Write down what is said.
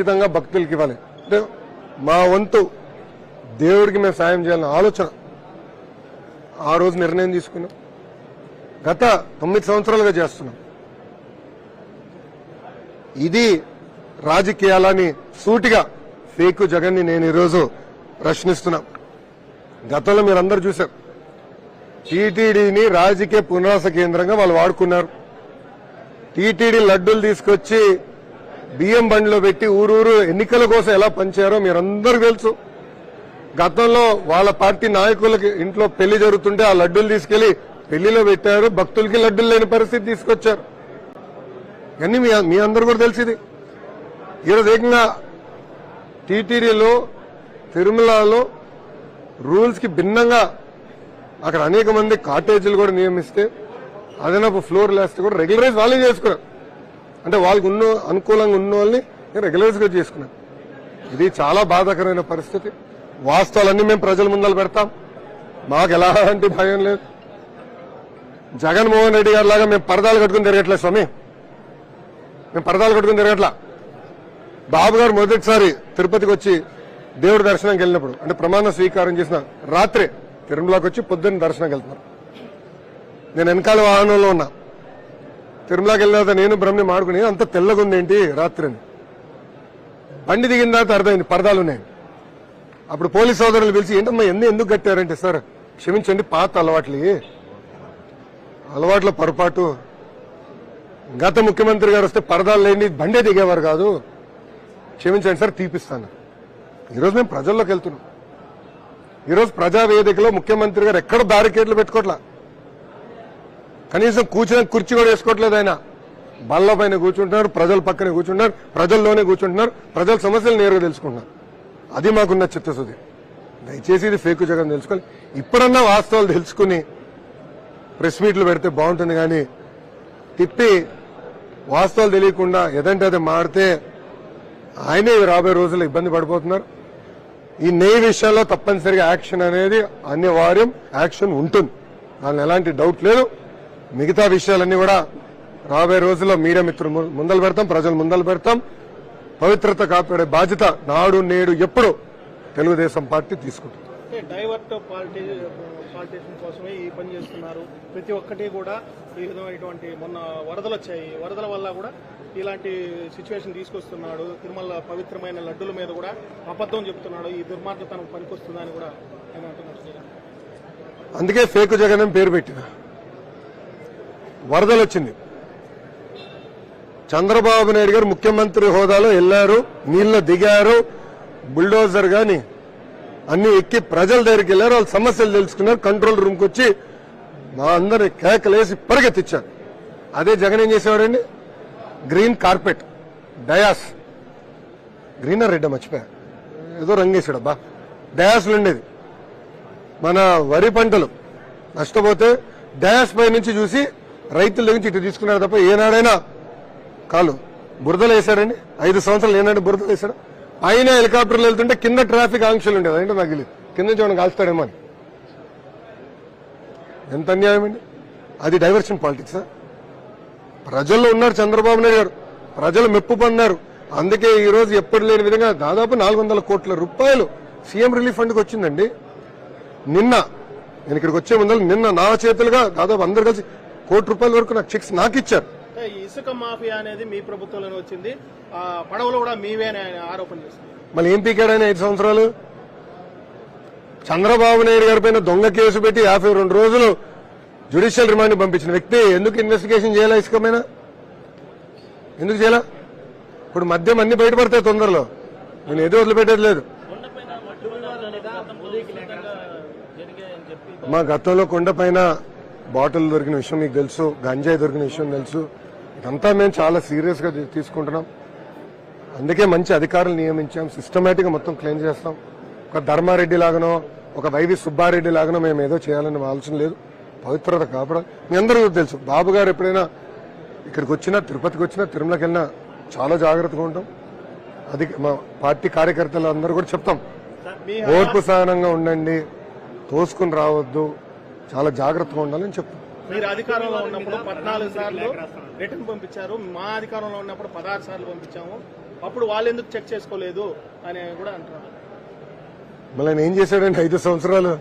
ఉచితంగా భక్తులకి ఇవ్వాలి. అంటే మా వంతు దేవుడికి మేము సాయం చేయాలన్న ఆలోచన ఆ రోజు నిర్ణయం తీసుకున్నాం. గత 9 సంవత్సరాలుగా చేస్తున్నాం. ఇది రాజకీయాలని సూటిగా ఫేక్ జగన్ ని నేను ఈరోజు ప్రశ్నిస్తున్నా. గతంలో మీరందరూ చూశారు, టీటీడీని రాజకీయ పునరాస కేంద్రంగా వాళ్ళు వాడుకున్నారు. టీటీడీ లడ్డూలు తీసుకొచ్చి బియ్యం బండిలో పెట్టి ఊరూరు ఎన్నికల కోసం ఎలా పనిచేయారో మీరందరూ తెలుసు. గతంలో వాళ్ళ పార్టీ నాయకులకి ఇంట్లో పెళ్లి జరుగుతుంటే ఆ లడ్డూలు తీసుకెళ్లి పెళ్లిలో పెట్టారు, భక్తులకి లడ్డూలు లేని పరిస్థితి తీసుకొచ్చారు. ఇవన్నీ మీ అందరూ కూడా తెలిసింది. ఈరోజు ఏకంగా టీటీడీలో తిరుమలలో రూల్స్ కి భిన్నంగా అక్కడ అనేక మంది కాటేజీలు కూడా నియమిస్తే అదనపు ఫ్లోర్ లేస్తే కూడా రెగ్యులరైజ్ వాళ్ళే చేసుకున్నారు. అంటే వాళ్ళకి అనుకూలంగా ఉన్న వాళ్ళని రెగ్యులరైజ్ గా చేసుకున్నారు. ఇది చాలా బాధాకరమైన పరిస్థితి. వాస్తవాలన్నీ మేము ప్రజల ముందర పెడతాం. మాకు ఎలాంటి భయం లేదు. జగన్మోహన్ రెడ్డి గారి లాగా మేము పరదాలు కట్టుకుని తిరగట్లేదు స్వామి. మేము పరదాలు కట్టుకుని తిరగట్లా. బాబు గారు మొదటిసారి తిరుపతికి వచ్చి దేవుడి దర్శనంకి వెళ్ళినప్పుడు అంటే ప్రమాణ స్వీకారం చేసిన రాత్రే తిరుమలకి వచ్చి పొద్దున్న దర్శనంకి వెళ్తున్నారు. నేను వెనకాల వాహనంలో ఉన్నా. తిరుమలకి వెళ్ళిన తర్వాత నేను బ్రహ్మని మాడుకుని అంత తెల్లగా ఉందేంటి రాత్రి అని. బండి దిగిన తర్వాత అర్థమైంది పరదాలు ఉన్నాయి. అప్పుడు పోలీస్ సోదరులు పిలిచి ఏంటమ్మా ఎందుకు కట్టారంటే, సార్ క్షమించండి పాత అలవాట్ల పొరపాటు. గత ముఖ్యమంత్రి గారు వస్తే పరదాలు లేని బండే దిగేవారు కాదు, క్షమించండి సార్ తీపిస్తాను. ఈరోజు మేము ప్రజల్లోకి వెళ్తున్నాం. ఈరోజు ప్రజావేదికలో ముఖ్యమంత్రి గారు ఎక్కడ బ్యారికేడ్లు పెట్టుకోవట్లా. కనీసం కూర్చునే కుర్చీ కూడా వేసుకోవట్లేదు. ఆయన బల్ల పైన కూర్చుంటున్నారు, ప్రజల పక్కనే కూర్చుంటున్నారు, ప్రజల్లోనే కూర్చుంటున్నారు, ప్రజల సమస్యలు నేరుగా తెలుసుకుంటున్నారు. అది మాకున్న చిత్తశుద్ధి. దయచేసి ఇది ఫేక్ జగన్ తెలుసుకోవాలి. ఇప్పుడన్నా వాస్తవాలు తెలుసుకుని ప్రెస్ మీట్లు పెడితే బాగుంటుంది. కానీ తిప్పి వాస్తవాలు తెలియకుండా ఏదంటే అది మాడితే ఆయనే రాబోయే రోజుల్లో ఇబ్బంది పడిపోతున్నారు. ఈ నెయ్యి విషయాల్లో తప్పనిసరిగా యాక్షన్ అనేది అనివార్యం, యాక్షన్ ఉంటుంది, దాని ఎలాంటి డౌట్ లేదు. మిగతా విషయాలన్నీ కూడా రాబోయే రోజుల్లో మీడియా మిత్రులు ముందలు పెడతాం, ప్రజలు ముందలు పెడతాం. పవిత్రత కాపాడే బాధ్యత నాడు నేడు ఎప్పుడు తెలుగుదేశం పార్టీ తీసుకుంటుంది. డైవర్ట్ పాలిటిషన్ కోసమే ఈ పని చేస్తున్నారు. ప్రతి ఒక్కటి కూడా ఈ విధమైనటువంటి మొన్న వరదలు వచ్చాయి, వరదల వల్ల కూడా ఇలాంటి సిచ్యువేషన్ తీసుకొస్తున్నాడు. తిరుమల పవిత్రమైన లడ్డుల మీద కూడా అబద్ధం చెప్తున్నాడు. ఈ దుర్మార్గతనం పనికొస్తుందని కూడా ఆయన అంటున్నారు. అందుకే ఫేక్ జగన్ అని పేరు పెట్టిన. వరదలు వచ్చింది, చంద్రబాబు నాయుడు గారు ముఖ్యమంత్రి హోదాలో వెళ్లారు, నీళ్లు దిగారు, బుల్డోజర్ గాని అన్ని ఎక్కి ప్రజల దగ్గరికి వెళ్లారు, వాళ్ళ సమస్యలు తెలుసుకున్నారు, కంట్రోల్ రూమ్కి వచ్చి మా అందరిని కేకలేసి పరిగెత్తిచ్చారు. అదే జగన్ ఏం చేసేవాడండి, green carpet dais, green red మర్చిపోయా ఏదో రంగేశాడు. అబ్బా డయాస్లు ఉండేది. మన వరి పంటలు నష్టపోతే డయాస్ పై నుంచి చూసి రైతుల దగ్గర నుంచి ఇటు తీసుకున్నారు తప్ప ఏనాడైనా కాలు బురదలు వేశాడండి. 5 సంవత్సరాలు ఏనాడు బురదలు వేశాడు. ఆయన హెలికాప్టర్లు వెళ్తుంటే కింద ట్రాఫిక్ ఆంక్షలు ఉండేది. అంటే నాకు కింద నుంచి మనం కాల్స్తాడేమో అని. ఎంత అన్యాయం అండి. అది డైవర్షన్ పాలిటిక్సా? ప్రజల్లో ఉన్నారు చంద్రబాబు నాయుడు గారు, ప్రజలు మెప్పు పొందారు. అందుకే ఈ రోజు ఎప్పుడు లేని విధంగా దాదాపు 400 కోట్ల రూపాయలు సీఎం రిలీఫ్ ఫండ్కి వచ్చిందండి. నిన్న నేను ఇక్కడికి వచ్చే ముందు నిన్న నా చేతులుగా దాదాపు అందరు కలిసి ₹1 కోటి వరకు నాకు చెక్స్ నాకు ఇచ్చారు. ఇసుక మాఫియా అనేది మీ ప్రభుత్వంలోనే వచ్చింది, పడవలు కూడా మీవే ఆరోపణ చేస్తారు. మళ్ళీ ఏం పీకాడని 5 సంవత్సరాలు చంద్రబాబు నాయుడు గారి పైన దొంగ కేసు పెట్టి 52 రోజులు జ్యుడిషియల్ రిమాండ్ పంపించిన వ్యక్తి ఎందుకు ఇన్వెస్టిగేషన్ చేయాలా? ఇసుకమైన ఎందుకు చేయాలా? ఇప్పుడు మద్యం అన్ని బయటపడతాయి తొందరలో, నేను ఏదో వదిలిపెట్టేది లేదు. మా గతంలో కొండపైన బాటిల్ దొరికిన విషయం మీకు తెలుసు, గంజాయి దొరికిన విషయం తెలుసు. ఇదంతా మేము చాలా సీరియస్ గా తీసుకుంటున్నాం. అందుకే మంచి అధికారులు నియమించాం, సిస్టమేటిక్ గా మొత్తం క్లెయిమ్ చేస్తాం. ఒక ధర్మారెడ్డి లాగానో ఒక వైవి సుబ్బారెడ్డి లాగానో మేము ఏదో చేయాలని ఆలోచన లేదు. పవిత్రత కాపాడాలి. మీ అందరూ తెలుసు, బాబు గారు ఎప్పుడైనా ఇక్కడికి వచ్చినా, తిరుపతికి వచ్చినా, తిరుమలకి వెళ్ళినా చాలా జాగ్రత్తగా ఉంటాం. అది మా పార్టీ కార్యకర్తలు అందరూ కూడా చెప్తాం, ఓర్పు సహనంగా ఉండండి, తోసుకుని రావద్దు, చాలా జాగ్రత్తగా ఉండాలని చెప్తాం. మీరు అధికారంలో ఉన్నప్పుడు 14 సార్లు రిటర్న్ పంపించారు, మా అధికారంలో ఉన్నప్పుడు 16 సార్లు పంపించాము. అప్పుడు వాళ్ళు ఎందుకు చెక్ చేసుకోలేదు అని కూడా అంటున్నారు. మళ్ళీ ఆయన ఏం చేశాడండి 5 సంవత్సరాలు?